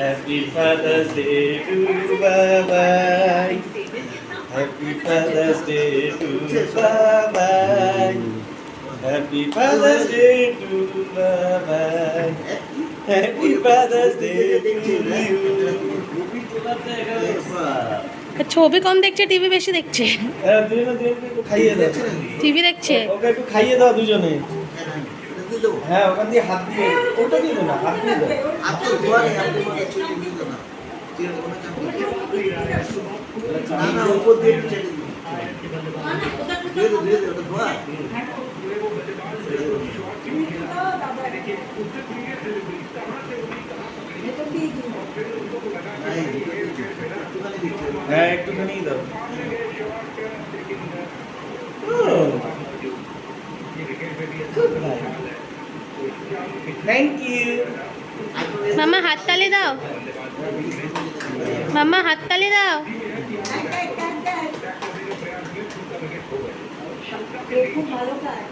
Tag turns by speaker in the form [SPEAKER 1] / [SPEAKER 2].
[SPEAKER 1] Happy Father's Day to Bye. Happy Father's Day to Bye. Happy Father's Day to Bye. Happy Father's Day to you.
[SPEAKER 2] ছবি কম দেখছে, TV বেশি দেখছে।
[SPEAKER 1] খাইয়ে দাও,
[SPEAKER 2] TV দেখছে।
[SPEAKER 1] ওকে একটু খাইয়ে দাও দুজনে। হ্যাঁ, ওখান দিয়ে হাত দিয়ে, ওটা দিয়ে দাও না, হাত দিয়ে দাও।
[SPEAKER 3] না উপর দিয়ে
[SPEAKER 1] হ্যাঁ, একটুখানি দাও। Thank you.
[SPEAKER 2] মাম্মা হাততালি দাও, মাম্মা হাততালি দাও।
[SPEAKER 3] খুব ভালো কাজ।